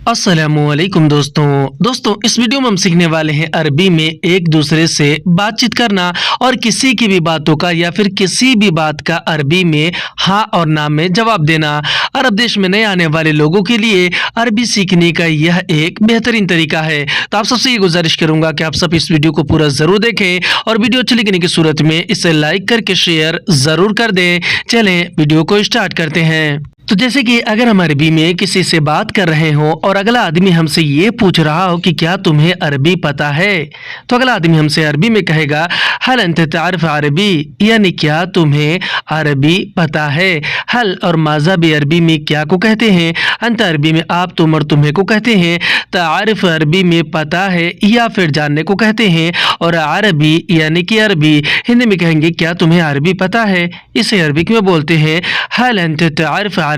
अस्सलामुअलैकुम दोस्तों इस वीडियो में हम सीखने वाले हैं अरबी में एक दूसरे से बातचीत करना और किसी की भी बातों का या फिर किसी भी बात का अरबी में हाँ और ना में जवाब देना। अरब देश में नए आने वाले लोगों के लिए अरबी सीखने का यह एक बेहतरीन तरीका है। तो आप सबसे ये गुजारिश करूंगा कि आप सब इस वीडियो को पूरा जरूर देखें और वीडियो अच्छी लगने की सूरत में इसे लाइक करके शेयर जरूर कर दें। चलें वीडियो को स्टार्ट करते हैं। तो जैसे कि अगर हम अरबी में किसी से बात कर रहे हो और अगला आदमी हमसे ये पूछ रहा हो कि क्या तुम्हें अरबी पता है, तो अगला आदमी हमसे अरबी में कहेगा हल अंत तारिफ अरबी, यानी क्या तुम्हें अरबी पता है। हल और माजा भी अरबी में क्या को कहते हैं। अंत अरबी में आप तुम और तुम्हें को कहते हैं। तारिफ अरबी में पता है या फिर जानने को कहते हैं। और अरबी यानी कि अरबी हिंदी में कहेंगे क्या तुम्हें अरबी पता है, इसे अरबिक में बोलते हैं हल अंत तारिफ अरबी।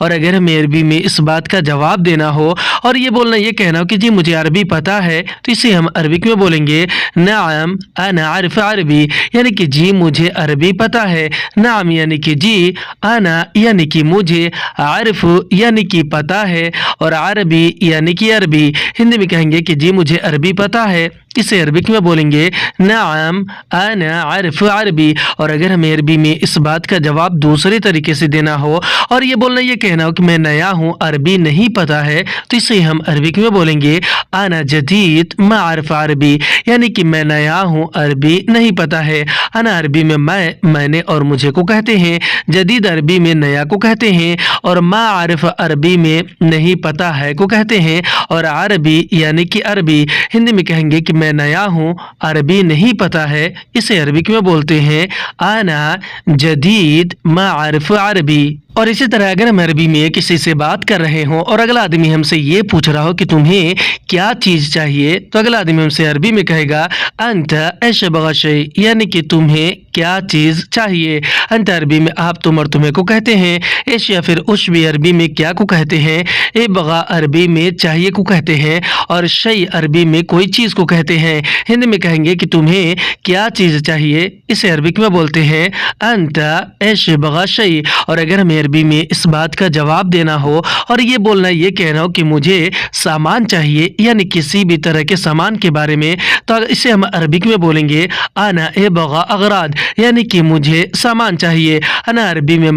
और अगर हमें अरबी में इस बात का जवाब देना हो और ये बोलना ये कहना हो कि जी मुझे अरबी पता है, तो इसे हम अरबिक में बोलेंगे नाम अना आरिफ अरबी, यानी कि जी मुझे अरबी पता है। नाम यानी कि जी, अना यानी कि मुझे, आरिफ यानी कि पता है और अरबी यानी कि अरबी हिंदी में कहेंगे कि जी मुझे अरबी पता है, इसे अरबिक में बोलेंगे नाम अना आरिफ अरबी। और अगर हमें अरबी में इस बात का जवाब दूसरे तरीके से देना हो और ये बोलना ये कहना हो कि मैं नया हूँ अरबी नहीं पता है, तो इसे हम अरबिक में बोलेंगे अना जदीद मा आरिफ अरबी, यानी कि मैं नया हूँ अरबी नहीं पता है। अना अरबी में मैंने और मुझे को कहते हैं। जदीद अरबी में नया को कहते हैं और मा आरिफ अरबी में नहीं पता है को कहते हैं। और अरबी यानी कि अरबी हिंदी में कहेंगे कि मैं नया हूँ अरबी नहीं पता है, इसे अरबिक में बोलते हैं आना जदीद मा आरिफ अरबी। और इसी तरह अगर हम अरबी में किसी से बात कर रहे हो और अगला आदमी हमसे ये पूछ रहा हो कि तुम्हें क्या चीज़ चाहिए, तो अगला आदमी हमसे अरबी में कहेगा अंत एशबगा शै, यानी कि तुम्हें क्या चीज़ चाहिए। अंत अरबी में आप तुम और तुम्हें को कहते हैं। एश या फिर उश भी अरबी में क्या को कहते हैं। ए बगा अरबी में चाहिए को कहते हैं और शै अरबी में कोई चीज़ को कहते हैं। हिंदी में कहेंगे कि तुम्हें क्या चीज़ चाहिए, इसे अरबिक में बोलते हैं अंत एशबगा शै। और अगर हमें अरबी में इस बात का जवाब देना हो और ये बोलना ये कहना हो कि मुझे सामान चाहिए, यानी किसी भी तरह के सामान के बारे में, तो इसे हम अरबिक में बोलेंगे आना ए बगा अगराद, यानी कि मुझे सामान चाहिए। अना अरबी में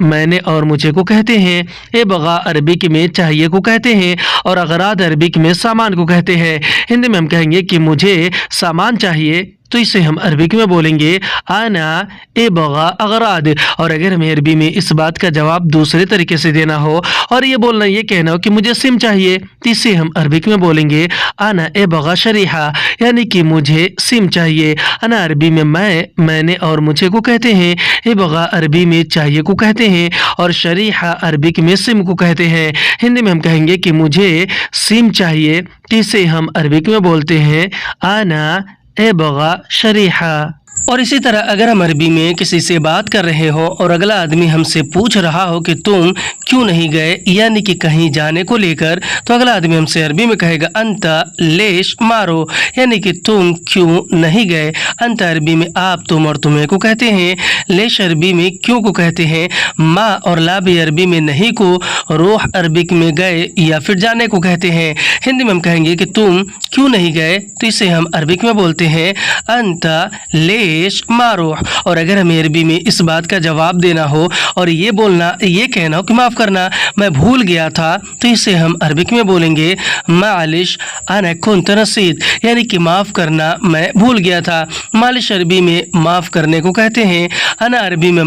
मैंने और मुझे को कहते हैं। ए बगा अरबिक में चाहिए को कहते हैं और अगराद अरबिक में सामान को कहते हैं। हिंदी में हम कहेंगे कि मुझे सामान चाहिए, तो इसे हम अरबिक में बोलेंगे आना ए बगा अगराद। और अगर हमें अरबी में इस बात का जवाब दूसरे तरीके से देना हो और ये बोलना ये कहना हो कि मुझे सिम चाहिए, तो इसे हम अरबिक में बोलेंगे आना ए बगा शरीहा, यानी कि मुझे सिम चाहिए। अना अरबी में मैंने और मुझे को कहते हैं। ए बगा अरबी में चाहिए को कहते हैं और शरीहा अरबिक में सिम को कहते हैं। हिंदी में हम कहेंगे कि मुझे सिम चाहिए, तो इसे हम अरबिक में बोलते हैं आना ए बगा शरीहा। और इसी तरह अगर हम अरबी में किसी से बात कर रहे हो और अगला आदमी हमसे पूछ रहा हो कि तुम क्यों नहीं गए, यानी कि कहीं जाने को लेकर, तो अगला आदमी हमसे अरबी में कहेगा अंता लेश मारो, यानी कि तुम क्यों नहीं गए। अंत अरबी में आप तुम और तुम्हें को कहते हैं। लेश अरबी में क्यों को कहते हैं। माँ और ला भी अरबी में नहीं को, रोह अरबिक में गए या फिर जाने को कहते हैं। हिंदी में हम कहेंगे कि तुम क्यों नहीं गए, तो इसे हम अरबिक में बोलते हैं अंता लेश मारो। और अगर हमें अरबी में इस बात का जवाब देना हो और ये बोलना ये कहना हो कि माफ़ करना मैं भूल गया था, तो इसे हम अरबिक में बोलेंगे मालिश अना कुंत नसीत, यानी कि माफ़ करना मैं भूल गया था। मालिश अरबी में माफ़ करने को कहते हैं। अना अरबी में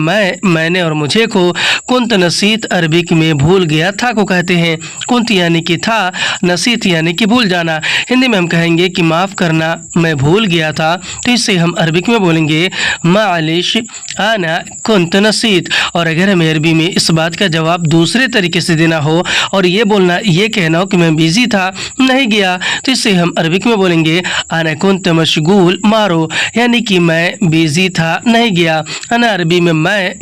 मैंने और मुझे को, कुंत नसीत अरबिक में भूल गया था को कहते हैं। कुंत यानी कि था, नसीत यानी कि भूल जाना। हिंदी में हम कहेंगे कि माफ़ करना मैं भूल गया था, तो इसे हम अरबिक में बोलेंगे मालिश आना कुंत नसीत। और अगर हमें अरबी में इस बात का जवाब दूसरे तरीके से देना हो और ये बोलना ये कहना हो कि मैं बिजी था नहीं गया, तो इसे हम अरबिक में बोलेंगे आना कुंत मशगूल मारो, यानी कि मैं बिजी था नहीं गया। अना अरबी में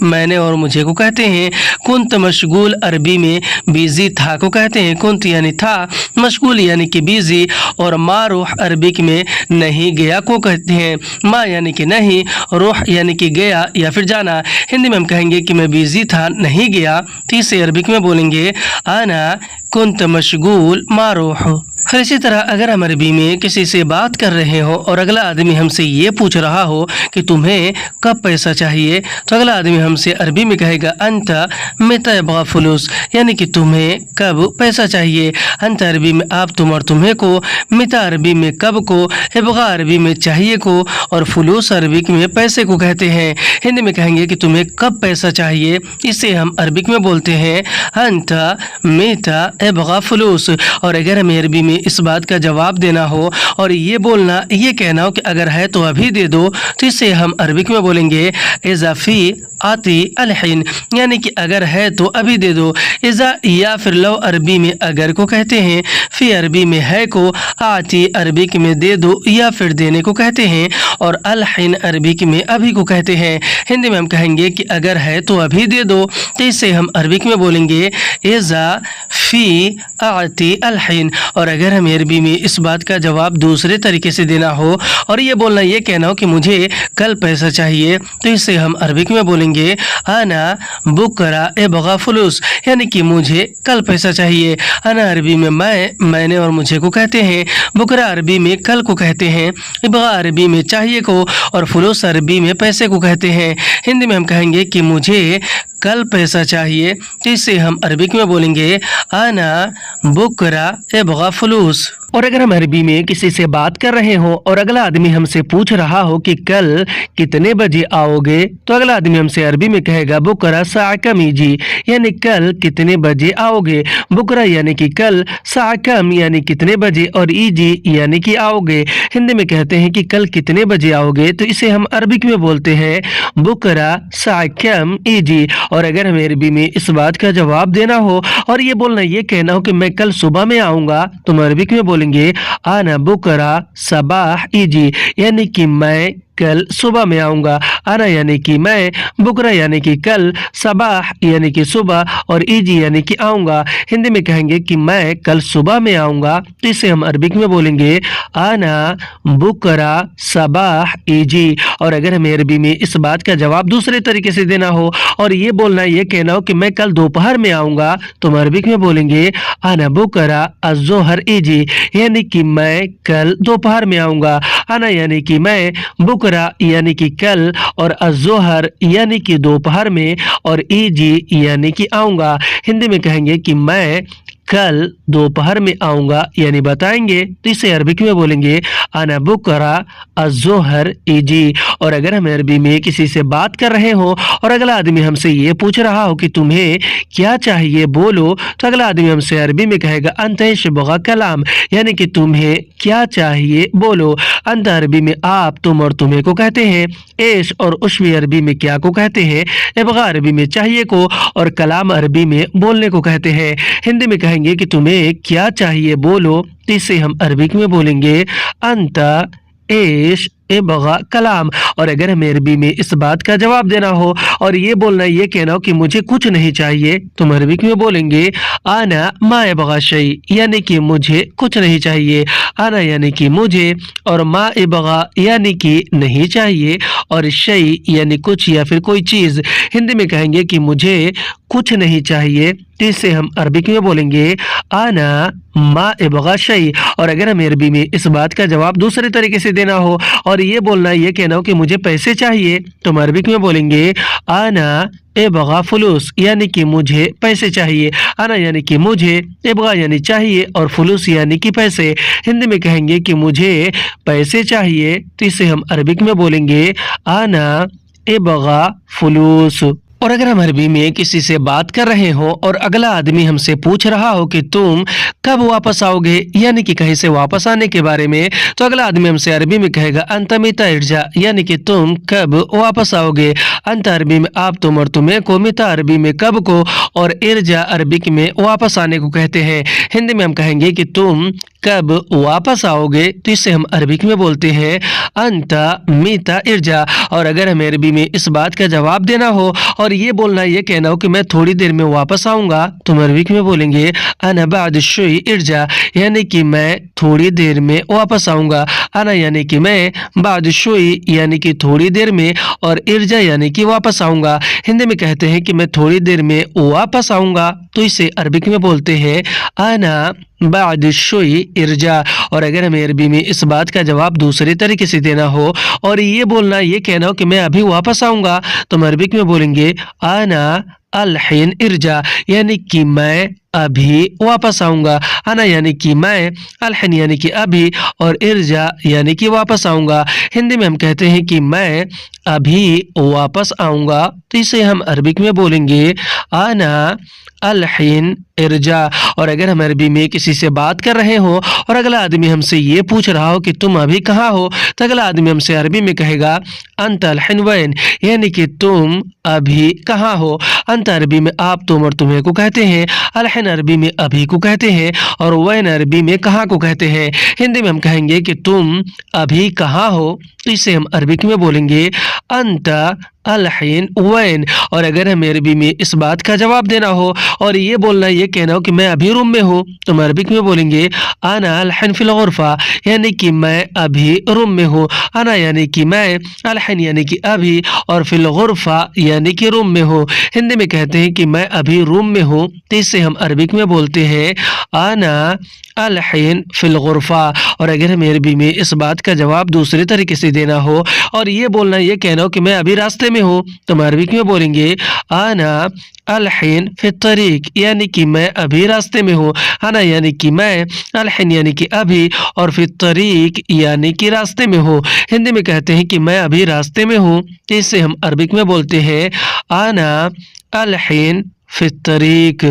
मैंने और मुझे को कहते हैं। कुंत मशगूल अरबी में बिजी था को कहते हैं। कुंत यानी था, मशगूल यानी कि बिजी और मारो अरबिक में नहीं गया को कहते हैं। माँ यानी कि नहीं नहीं, روح यानी कि गया या फिर जाना। हिंदी में हम कहेंगे कि मैं बिजी था, नहीं गया, तो इसे अरबिक में बोलेंगे आना कुंत मशगूल मा रूह। और इसी तरह अगर हम अरबी में किसी से बात कर रहे हो और अगला आदमी हमसे ये पूछ रहा हो कि तुम्हें कब पैसा चाहिए, तो अगला आदमी हमसे अरबी में कहेगा अंता मता यबगा फुलूस, यानी कि तुम्हें कब पैसा चाहिए। अंता अरबी में आप, तुम और तुम्हें को, मता अरबी में कब को, यबगा अरबी में चाहिए को, और फुलूस अरबिक में पैसे को कहते हैं। हिंदी में कहेंगे कि तुम्हें कब पैसा चाहिए, इसे हम अरबिक में बोलते हैं अंता मता यबगा फुलूस। और अगर हमें अरबी में इस बात का जवाब देना हो और ये बोलना, ये कहना हो कि अगर है तो अभी दे दो, तो इसे हम अरबिक में बोलेंगे इज़ाफ़ी आती अलहिन, यानी कि अगर है तो अभी दे दो। इज़ा या फिर लो अरबी में अगर को कहते हैं, फ़ी अरबी में है को, आती अरबिक में दे दो या फिर देने को कहते हैं, और अलहिन अरबिक में अभी को कहते हैं। हिंदी में हम कहेंगे कि अगर है तो अभी दे दो, तो इसे हम अरबिक में बोलेंगे इज़ा फ़ी आती अलहिन। और अगर हमें अरबी में इस बात का जवाब दूसरे तरीके से देना हो और ये बोलना, ये कहना हो कि मुझे कल पैसा चाहिए, तो इसे हम अरबिक में बोलेंगे आना बुकरा यबगा फुलूस, यानी कि मुझे कल पैसा चाहिए। आना अरबी में मैंने और मुझे को कहते हैं, बुकरा अरबी में कल को कहते हैं, यबगा अरबी में चाहिए को, और फुलूस अरबी में पैसे को कहते हैं। हिंदी में हम कहेंगे कि मुझे कल पैसा चाहिए, तो इसे हम अरबिक में बोलेंगे आना बुकरा यबगा फुलूस। और अगर हम अरबी में किसी से बात कर रहे हो और अगला आदमी हमसे पूछ रहा हो कि कल कितने बजे आओगे, तो अगला आदमी हमसे अरबी में कहेगा बुकरा साकम इजी, यानी कल कितने बजे आओगे। बुकरा यानी कि कल, साकम यानी कितने बजे, और इजी यानी कि आओगे। हिंदी में कहते हैं कि कल कितने बजे आओगे, तो इसे हम अरबिक में बोलते हैं बुकरा साकम इजी। और अगर हमें अरबी में इस बात का जवाब देना हो और ये बोलना, ये कहना हो कि मैं कल सुबह में आऊँगा, तो हम अरबिक में बोलेंगे आना बुकरा सबाह इजी, यानी कि मैं कल सुबह में आऊँगा। आना यानी कि मैं, बुकरा यानी कि कल, सबाह यानी कि सुबह, और इजी यानी कि आऊँगा। हिंदी में कहेंगे कि मैं कल सुबह में आऊँगा, तो इसे हम अरबिक में बोलेंगे आना बुकरा सबाह इजी। और अगर हमें अरबी में इस बात का जवाब दूसरे तरीके से देना हो और ये बोलना, ये कहना हो कि मैं कल दोपहर में आऊँगा, तो हम अरबिक में बोलेंगे आना बुकरा अज़्ज़ोहर इजी, यानी कि मैं कल दोपहर में आऊँगा। आना यानी कि मैं, बुकरा यानी कि कल, और अज़्ज़ोहर यानी कि दोपहर में, और इजी यानी कि आऊँगा। हिंदी में कहेंगे कि मैं कल दोपहर में आऊँगा, यानी बताएंगे, तो इसे अरबिक में बोलेंगे आना बुकरा अज़्ज़ोहर इजी। और अगर हम अरबी में किसी से बात कर रहे हो और अगला आदमी हमसे ये पूछ रहा हो कि तुम्हें क्या चाहिए बोलो, तो अगला आदमी हमसे अरबी में कहेगा अंत यशबगा कलाम, यानी कि तुम्हें क्या चाहिए बोलो। अंत अरबी में आप, तुम और तुम्हें को कहते हैं, एश और उश्वी अरबी में क्या को कहते हैं, यबगा अरबी में चाहिए को, और कलाम अरबी में बोलने को कहते हैं। हिंदी में कहेंगे कि तुम्हें क्या चाहिए बोलो, तो इसे हम अरबिक में बोलेंगे अंता एश यबगा कलाम। और अगर हमें अरबी में इस बात का जवाब देना हो और ये बोलना, ये कहना हो कि मुझे कुछ नहीं चाहिए, तो हम अरबिक में बोलेंगे आना मा यबगा शै, यानी कि मुझे कुछ नहीं चाहिए। आना यानी कि मुझे, और मा यबगा यानी कि नहीं चाहिए, और शै यानी कुछ या फिर कोई चीज़। हिंदी में कहेंगे कि मुझे कुछ नहीं चाहिए, तो इसे हम अरबिक में बोलेंगे आना मा यबगा शै। और अगर हमें अरबी में इस बात का जवाब दूसरे तरीके से देना हो और ये बोलना, ये कहना हो कि मुझे पैसे चाहिए, तो हम अरबिक में बोलेंगे आना यबगा फुलूस, यानी कि मुझे पैसे चाहिए। आना यानी कि मुझे, यबगा यानी चाहिए, और फुलूस यानी कि पैसे। हिंदी में कहेंगे कि मुझे पैसे चाहिए, तो इसे हम अरबिक में बोलेंगे आना यबगा फुलूस। और अगर हम अरबी में किसी से बात कर रहे हो और अगला आदमी हमसे पूछ रहा हो कि तुम कब वापस आओगे, यानी कि कहीं से वापस आने के बारे में, तो अगला आदमी हमसे अरबी में कहेगा अंत मिता इर्जा, यानी कि तुम कब वापस आओगे। अंत अरबी में आप, तुम और तुम्हें को, मिता अरबी में कब को, और इर्जा अरबिक में वापस आने को कहते हैं। हिंदी में हम कहेंगे कि तुम कब वापस आओगे, तो इसे हम अरबिक में बोलते हैं अंता मीता इर्जा। और अगर हमें अरबी में इस बात का जवाब देना हो और ये बोलना, ये कहना हो कि मैं थोड़ी देर में वापस आऊँगा, तो हम अरबिक में बोलेंगे अना बाद शुई इर्जा, यानी कि मैं थोड़ी देर में वापस आऊँगा। आना यानी कि मैं, बाद शोई यानी कि थोड़ी देर में, और इर्जा यानी कि वापस आऊँगा। हिंदी में कहते हैं कि मैं थोड़ी देर में वापस आऊँगा, तो इसे अरबिक में बोलते हैं आना बाद शोई इर्जा। और अगर हमें अरबी में इस बात का जवाब दूसरे तरीके से देना हो और ये बोलना, ये कहना हो कि मैं अभी वापस आऊँगा, तो हम अरबिक में बोलेंगे आना अल-हिन इर्जा, यानी कि मैं अभी वापस आऊँगा। आना यानी कि मैं, अल-हिन यानी कि अभी, और इर्जा यानी कि वापस आऊँगा। हिंदी में हम कहते हैं कि मैं अभी वापस आऊँगा, तो इसे हम अरबिक में बोलेंगे आना अल-हिन इर्जा। और अगर हम अरबी में किसी से बात कर रहे हो और अगला आदमी हमसे ये पूछ रहा हो कि तुम अभी कहाँ हो, तो अगला आदमी हमसे अरबी में कहेगा अंत अल-हिन वैन, यानी कि तुम अभी कहाँ हो। अंत अरबी में आप, तुम और तुम्हें को कहते हैं, अल-हिन अरबी में अभी को कहते हैं, और वैन अरबी में कहाँ को कहते हैं। हिंदी में हम कहेंगे कि तुम अभी कहाँ हो, तो इसे हम अरबिक में बोलेंगे अंत अल-हिन वैन। और अगर हमें अरबी में इस बात का जवाब देना हो और ये बोलना, ये कहना हो कि मैं अभी रूम में हूँ, तो हम अरबिक में बोलेंगे आना अल-हिन फिल गुरफा, यानी कि मैं अभी रूम में हूँ। आना यानी कि मैं, अल-हिन यानी कि अभी, और फिल गुरफा यानी कि रूम में हूँ। हिंदी में कहते हैं कि मैं अभी रूम में हूँ, तो इसे हम अरबिक में बोलते हैं आना अल-हिन फिल गुरफा। और अगर हमें अरबी में इस बात का जवाब दूसरे तरीके से देना हो और ये बोलना, ये कहना हो कि मैं अभी रास्ते में हूँ, तो हम अरबिक में बोलेंगे आना अल-हिन फित तरीक, यानी कि मैं अभी रास्ते में हूँ। आना यानी कि मैं, अल-हिन यानी कि अभी, और फित तरीक यानी कि रास्ते में हूँ। हिंदी में कहते हैं कि मैं अभी रास्ते में हूँ, तो इसे हम अरबिक में बोलते हैं आना अल-हिन फित तरीक।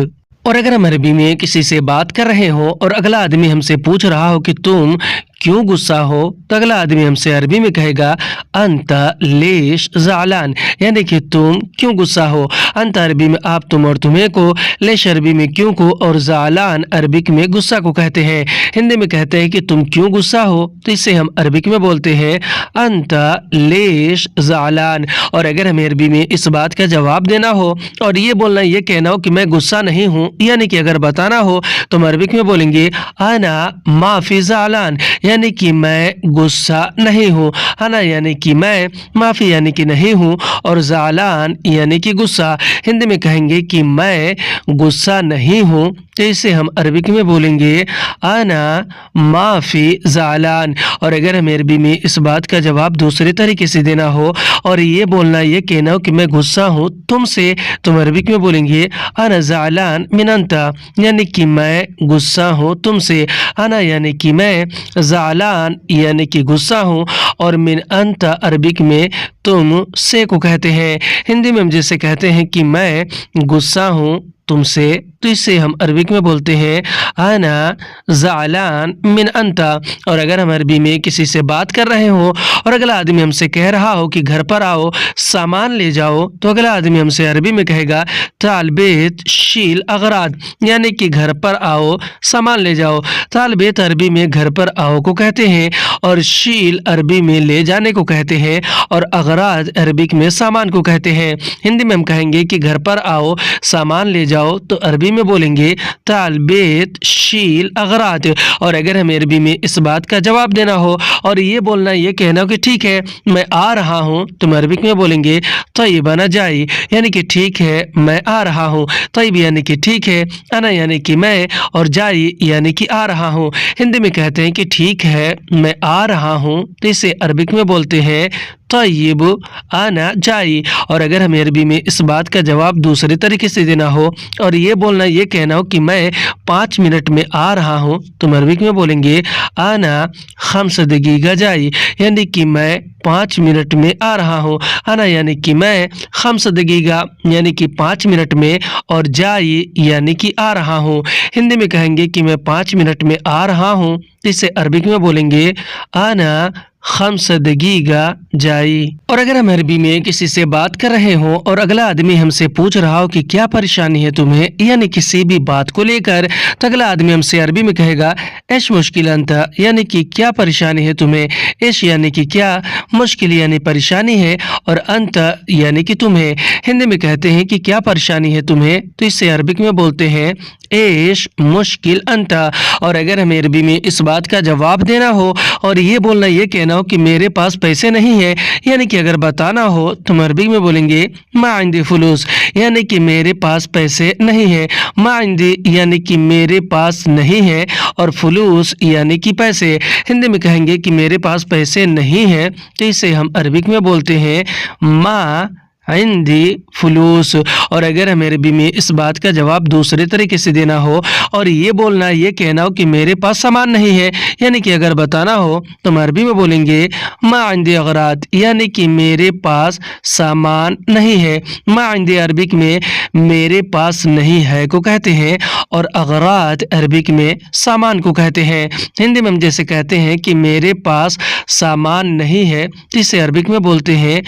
और अगर हम अरबी में किसी से बात कर रहे हो और अगला आदमी हमसे पूछ रहा हो कि तुम क्यों गुस्सा हो, तो अगला आदमी हमसे अरबी में कहेगा अंत लेश ज़ालान, यानी कि तुम क्यों गुस्सा हो। अंत अरबी में आप, तुम और तुम्हें को, लेश अरबी में क्यों को, और ज़ालान अरबिक में गुस्सा को कहते हैं। हिंदी में कहते हैं कि तुम क्यों गुस्सा हो, तो इसे हम अरबिक में बोलते हैं अंत लेश ज़ालान। और अगर हमें अरबी में इस बात का जवाब देना हो और ये बोलना, ये कहना हो कि मैं गुस्सा नहीं हूँ, यानी कि अगर बताना हो, तो हम अरबिक में बोलेंगे आना माफी ज़ालान, यानी कि मैं गुस्सा नहीं हूँ। आना यानी कि मैं, माफी यानी कि नहीं हूँ, और ज़ालान यानी कि गुस्सा। हिंदी में कहेंगे कि मैं गुस्सा नहीं हूँ, तो इसे हम अरबिक में बोलेंगे आना माफी ज़ालान। और अगर हमें अरबी में इस बात का जवाब दूसरे तरीके से देना हो और ये बोलना, ये कहना हो कि मैं गुस्सा हूँ तुमसे, तो हम अरबिक में बोलेंगे आना ज़ालान मिन अंता, यानी कि मैं गुस्सा हूँ तुमसे। आना यानी कि मैं, ज़ालान यानी कि गुस्सा हूँ, और मिन अंता अरबिक में तुम से को कहते हैं। हिंदी में हम जैसे कहते हैं कि मैं गुस्सा हूँ तुमसे, तो इसे हम अरबिक में बोलते हैं आना ज़ालान मिन अंता। और अगर हम अरबी में किसी से बात कर रहे हो और अगला आदमी हमसे कह रहा हो कि घर पर आओ, सामान ले जाओ, तो अगला आदमी हमसे अरबी में कहेगा तालबेत शील अगराद, यानी कि घर पर आओ, सामान ले जाओ। तालबेत अरबी में घर पर आओ को कहते हैं, और शील अरबी में ले जाने को कहते हैं, और अगराद अरबिक में सामान को कहते हैं। हिंदी में हम कहेंगे कि घर पर आओ, सामान ले जाओ, तो अरबी में बोलेंगे तालबेत शील अगरात। और अगर हमें अरबी में इस बात का जवाब देना हो और ये बोलना, ये कहना हो कि ठीक है मैं आ रहा हूँ, तो हम अरबिक में बोलेंगे तय्यबना जाई, यानी कि ठीक है मैं आ रहा हूँ। तय्यब यानी कि ठीक है, अना यानी कि मैं, और जाई यानी कि आ रहा हूँ। हिंदी में कहते हैं कि ठीक है मैं आ रहा हूँ, तो इसे अरबिक में बोलते हैं तय्यब आना जाई। और अगर हमें अरबी में इस बात का जवाब दूसरे तरीके से देना हो और ये बोलना, ये कहना हो कि मैं 5 मिनट में आ रहा हूँ, तो हम अरबी में बोलेंगे आना खम्स दकीका जाई, यानी कि मैं 5 मिनट में आ रहा हूँ। आना यानी कि मैं, खम्स दकीका यानी कि 5 मिनट में, और जाई यानी कि आ रहा हूँ। हिंदी में कहेंगे कि मैं 5 मिनट में आ रहा हूँ, इसे अरबिक में बोलेंगे आना 5 دقيقة جاي۔ اور اگر ہم عربی میں کسی سے بات کر رہے ہوں اور اگلا آدمی ہم سے پوچھ رہا ہو کہ کیا پریشانی ہے تمہیں، یعنی کسی بھی بات کو لے کر، تو اگلا آدمی ہم سے عربی میں کہے گا ایش مشکل انت، یعنی کہ کیا پریشانی ہے تمہیں، ایش یعنی کہ کیا، مشکل یعنی پریشانی ہے، اور انت یعنی کہ تمہیں۔ ہندی میں کہتے ہیں کہ کیا پریشانی ہے تمہیں، تو اس سے عربک میں بولتے ہیں ایش مشکل انت۔ اور اگر ہمیں عربی میں اس بات کا جواب دینا ہو اور یہ بولنا، یہ کہنا ہو کہ میرے پاس پیسے نہیں ہے، یعنی کہ اگر بتانا ہو تو ہم عربی میں بولیں گے ما عندي فلوس، یعنی کہ میرے پاس پیسے نہیں ہے۔ ما عندي یعنی کہ میرے پاس نہیں ہے، اور فلوس یعنی کہ پیسے۔ ہندی میں کہیں گے کہ میرے پاس پیسے نہیں ہیں، تو اسے ہم عربک میں بولتے ہیں ما عندي فلوس۔ اور اگر ہمیں عربی میں اس بات کا جواب دوسرے طریقے سے دینا ہو اور یہ بولنا، یہ کہنا ہو کہ میرے پاس سامان نہیں ہے، یعنی کہ اگر بتانا ہو تو ہم عربی میں بولیں گے ما عندي اغراض، یعنی کہ میرے پاس سامان نہیں ہے۔ ما عندي عربک میں میرے پاس نہیں ہے کو کہتے ہیں، اور اغراض عربک میں سامان کو کہتے ہیں۔ ہندی میں ہم جیسے کہتے ہیں کہ میرے پاس سامان نہیں ہے، تو اسے عربک میں بولتے ہیں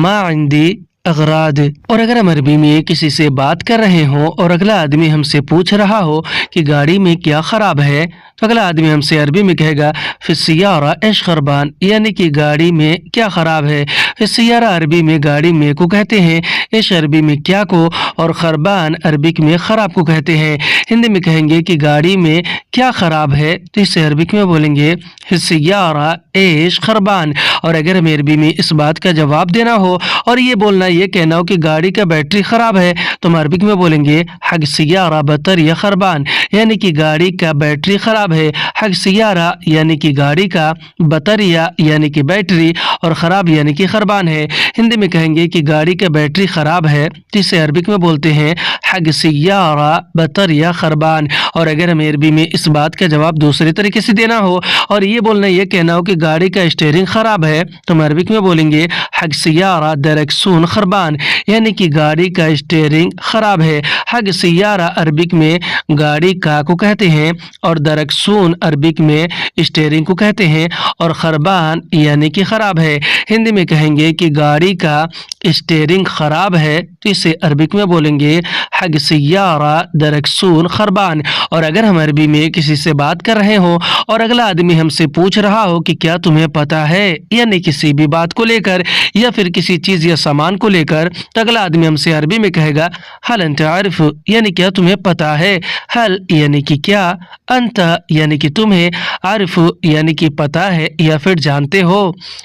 ما عندي اغراض۔ اور اگر ہم عربی میں کسی سے بات کر رہے ہوں اور اگلا آدمی ہم سے پوچھ رہا ہو کہ گاڑی میں کیا خراب ہے، تو اگلا آدمی ہم سے عربی میں کہے گا فی السیارہ ایش خربان، یعنی کہ گاڑی میں کیا خراب ہے۔ فی السیارہ عربی میں گاڑی میں کو کہتے ہیں، ایش عربی میں کیا کو، اور خربان عربک میں خراب کو کہتے ہیں۔ ہندی میں کہیں گے کہ گاڑی میں کیا خراب ہے، تو اسے عربک میں بولیں گے فی السیارہ ایش خربان۔ اور اگر ہمیں عربی میں اس بات کا جواب دینا ہو اور یہ بولنا، یہ کہنا ہو کہ گاڑی کا بیٹری خراب ہے، تو ہم عربک میں بولیں گے حق سیارہ بطریہ خربان، یعنی کہ گاڑی کا بیٹری خراب ہے۔ حق سیارہ یعنی کہ گاڑی کا، بطریہ یعنی کہ بیٹری، اور خراب یعنی کہ خربان ہے۔ ہندی میں کہیں گے کہ گاڑی کا بیٹری خراب ہے، تو اسے عربک میں بولتے ہیں حق سیارہ بطریہ خربان۔ اور اگر ہمیں عربی میں اس بات کا جواب دوسرے طریقے سے دینا ہو اور یہ بولنا، یہ کہنا ہو کہ گاڑی کا اسٹیئرنگ خراب ہے، تو ہم عربک میں بولیں گے حق سیارہ درکسون خربان، یعنی کہ گاڑی کا اسٹیئرنگ خراب ہے۔ حق سیارہ عربک میں گاڑی کا کو کہتے ہیں، اور درکسون عربک میں اسٹیئرنگ کو کہتے ہیں، اور خربان یعنی کہ خراب ہے۔ ہندی میں کہیں گے کہ گاڑی کا اسٹیئرنگ خراب ہے، تو اسے عربک میں بولیں گے حق سیارہ درکسون خربان۔ اور اگر ہم عربی میں کسی سے بات کر رہے ہوں اور اگلا آدمی ہم سے پوچھ رہا ہو کہ کیا تمہیں پتہ ہے، یعنی کسی بھی بات کو لے کر یا پھر کسی چیز یا سامان کو لے کر، تو اگلا آدمی ہم سے عربی میں کہے گا حل انت عارف، یعنی کیا تمہیں پتہ ہے۔ حل یعنی کہ کیا، انت یعنی کہ تمہیں، عارف یعنی کہ پتہ ہے یا پھر جانتے ہو۔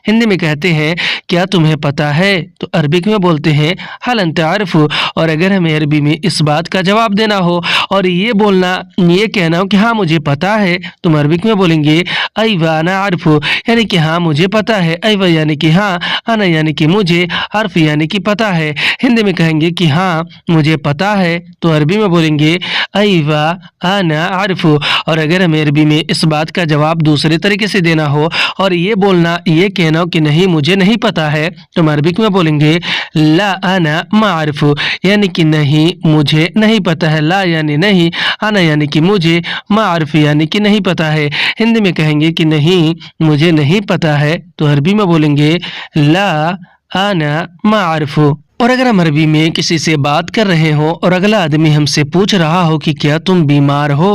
ہندی میں کہتے ہیں کیا تمہیں پتہ ہے، تو عربک میں بولتے ہیں حل انت عارف۔ اور اگر ہمیں عربی میں اس بات کا جواب دینا ہو اور یہ بولنا، یہ کہنا ہو کہ ہاں مجھے پتہ ہے، تو ہم عربک میں بولیں گے ایوہ انا عارف، یعنی کہ ہاں مجھے پتہ ہے۔ ایوہ یعنی کہ ہاں، انا یعنی کہ مجھے، عارف یعنی کہ پتہ ہے۔ ہندی میں کہیں گے کہ ہاں مجھے پتہ ہے، تو عربی میں بولیں گے ایوہ انا عارف۔ اور اگر ہمیں عربی میں اس بات کا جواب دوسرے طریقے سے دینا ہو اور یہ بولنا، یہ کہنا ہو کہ نہیں مجھے نہیں پتہ ہے، تو ہم عربک میں بولیں گے لا انا ما عارف، یعنی کہ نہیں مجھے نہیں پتہ ہے۔ لا یعنی نہیں، انا یعنی کہ مجھے، ما عارف یعنی کہ نہیں پتہ ہے۔ ہندی میں کہیں گے کہ نہیں مجھے نہیں پتہ ہے، تو عربی میں بولیں گے لا انا ما عارف۔ اور اگر ہم عربی میں کسی سے بات کر رہے ہوں اور اگلا آدمی ہم سے پوچھ رہا ہو کہ کیا تم بیمار ہو،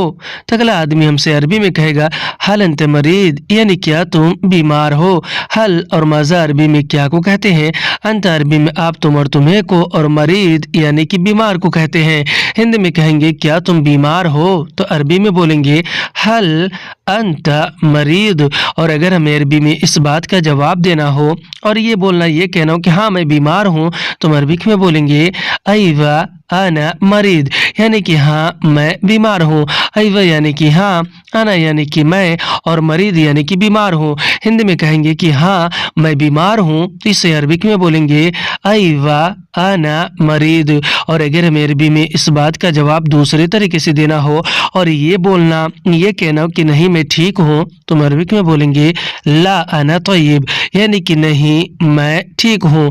تو اگلا آدمی ہم سے عربی میں کہے گا حل انت مریض، یعنی کیا تم بیمار ہو۔ حل اور ماذا عربی میں کیا کو کہتے ہیں، انت عربی میں آپ، تم اور تمہیں کو، اور مریض یعنی کہ بیمار کو کہتے ہیں۔ ہندی میں کہیں گے کیا تم بیمار ہو، تو عربی میں بولیں گے حل انت مریض۔ اور اگر ہمیں عربی میں اس بات کا جواب دینا ہو اور یہ بولنا، یہ کہنا ہو کہ ہاں میں بیمار ہوں، تو عربک میں بولیں گے ایوہ انا مریض، یعنی کہ ہاں میں بیمار ہوں۔ ایوہ یعنی کہ ہاں، انا یعنی کہ میں، اور مریض یعنی کہ بیمار ہوں۔ ہندی میں کہیں گے کہ ہاں میں بیمار ہوں، تو اسے عربک میں بولیں گے ایوہ انا مریض۔ اور اگر ہمیں عربی میں اس بات کا جواب دوسرے طریقے سے دینا ہو اور یہ بولنا، یہ کہنا ہو کہ نہیں میں ٹھیک ہوں، تو عربک میں بولیں گے لا انا طیب، یعنی کہ نہیں میں ٹھیک ہوں۔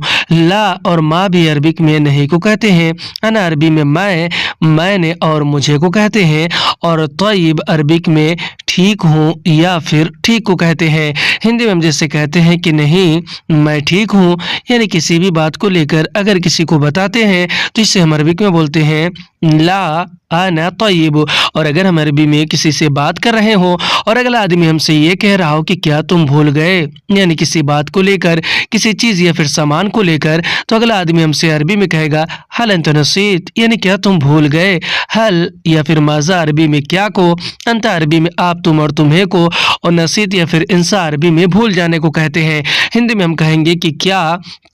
لا اور ما بھی عربک میں نہیں کو کہتے ہیں، انا عربی میں میں نے اور مجھے کو کہتے ہیں، اور طیب عربک میں ठीक हूँ या फिर ठीक को कहते हैं। हिंदी में हम जैसे कहते हैं कि नहीं मैं ठीक हूँ, यानी किसी भी बात को लेकर अगर किसी को बताते हैं तो इसे हम अरबी में बोलते हैं ला आना तय्यब। और अगर हम अरबी में किसी से बात कर रहे हो और अगला आदमी हमसे ये कह रहा हो कि क्या तुम भूल गए, यानी किसी बात को लेकर, किसी चीज़ या फिर सामान को लेकर, तो अगला आदमी हमसे अरबी में कहेगा हल अंत नसीत, यानी क्या तुम भूल गए। हल या फिर माजा अरबी में क्या को, अंत अरबी में आप तुम और तुम्हें को, और नसीत या फिर इंसा अरबी में भूल जाने को कहते हैं। हिंदी में हम कहेंगे कि क्या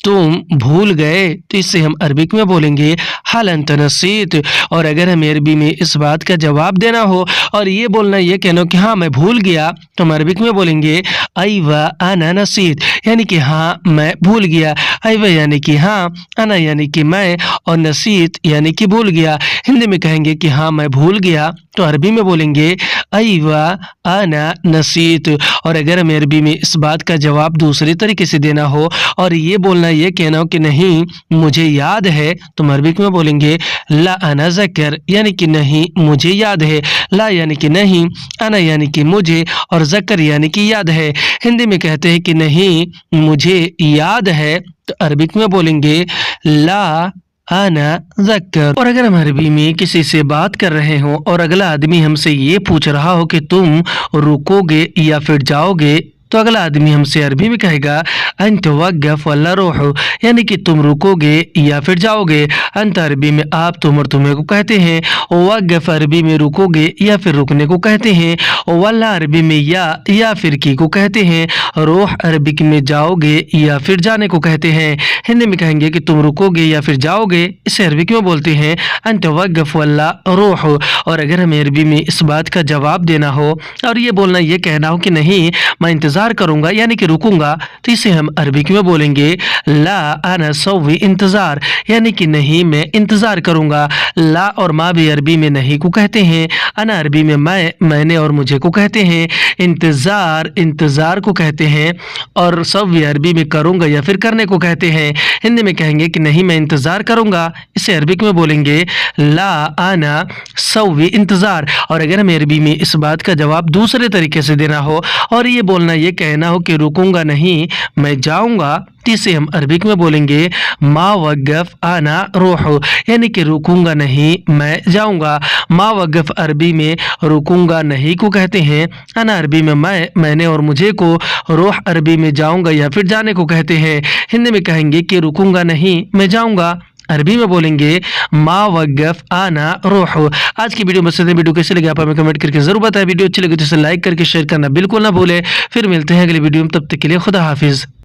तुम भूल गए, तो इससे हम अरबिक में बोलेंगे हल अंत नसीत। और अगर हमें अरबी में इस बात का जवाब देना हो और ये बोलना, ये कहना कि हाँ मैं भूल गया, तो हम अरबिक में बोलेंगे अयवा अना नसीत, यानी कि हाँ मैं भूल गया। अयवा यानी कि हाँ, अना यानी कि मैं, और नसीत यानी कि भूल गया। हिंदी में कहेंगे कि हाँ मैं भूल गया, तो अरबी में बोलेंगे अयवा अना नसीत। और अगर हमें अरबी में इस बात का जवाब दूसरे तरीके से देना हो और ये बोलना, ये कहना हो कि नहीं मुझे याद है, तो हम अरबिक में बोलेंगे ला अना ज़कर, यानी कि नहीं मुझे याद है। ला यानी कि नहीं, अना यानी कि मुझे, और ज़कर यानी कि याद है। हिंदी में कहते हैं कि नहीं मुझे याद है, तो अरबिक में बोलेंगे ला आना ज़क्कर। और अगर हम अरबी में किसी से बात कर रहे हो और अगला आदमी हमसे ये पूछ रहा हो कि तुम रुकोगे या फिर जाओगे, तो अगला आदमी हमसे अरबी में कहेगा अंत वक़्फ़ वला रूह, यानी कि तुम रुकोगे या फिर जाओगे। अंत अरबी में आप तुम और तुम्हें को कहते हैं, वक़्फ़ अरबी में रुकोगे या फिर रुकने को कहते हैं, वला अरबी में या फिर की को कहते हैं, रूह अरबिक में जाओगे या फिर जाने को कहते हैं। हिंदी में कहेंगे कि तुम रुकोगे या फिर जाओगे, इसे अरबिक में बोलते हैं अंत वक़्फ़ वला रूह। और अगर हमें अरबी में इस बात का जवाब देना हो और ये बोलना, ये कहना हो कि नहीं मैं इंतज़ार करूंगा यानी कि रुकूंगा, तो इसे हम अरबिक में बोलेंगे ला अना सौवी इंतजार, यानी कि नहीं मैं इंतजार करूंगा। ला और मा भी अरबी में नहीं को कहते हैं, अना अरबी में मैं, मैंने और मुझे को कहते हैं, इंतजार इंतजार को कहते हैं, और सौवी अरबी में करूंगा या फिर करने को कहते हैं। हिंदी में कहेंगे कि नहीं मैं इंतजार करूंगा, इसे अरबिक में बोलेंगे ला अना सौवी इंतजार। और अगर हमें अरबी में इस बात का जवाब दूसरे तरीके से देना हो और ये बोलना, ये कहना हो कि रुकूंगा नहीं मैं जाऊंगा, तो इसे हम अरबिक में बोलेंगे मा वक़्फ़ आना रूह, यानी कि रुकूंगा नहीं मैं जाऊंगा। मा वक़्फ़ अरबी में रुकूंगा नहीं को कहते हैं, अना अरबी में मैं, मैंने और मुझे को, रूह अरबी में जाऊंगा या फिर जाने को कहते हैं। हिंदी में कहेंगे कि रुकूंगा नहीं मैं जाऊंगा, अरबी में बोलेंगे मा वक़्फ़ आना रूह। आज की वीडियो में वीडियो कैसे लगे आप हमें कमेंट करके जरूर बताएं। वीडियो अच्छी लगी तो इसे लाइक करके शेयर करना बिल्कुल ना भूलें। फिर मिलते हैं अगली वीडियो में, तब तक के लिए खुदा हाफिज़।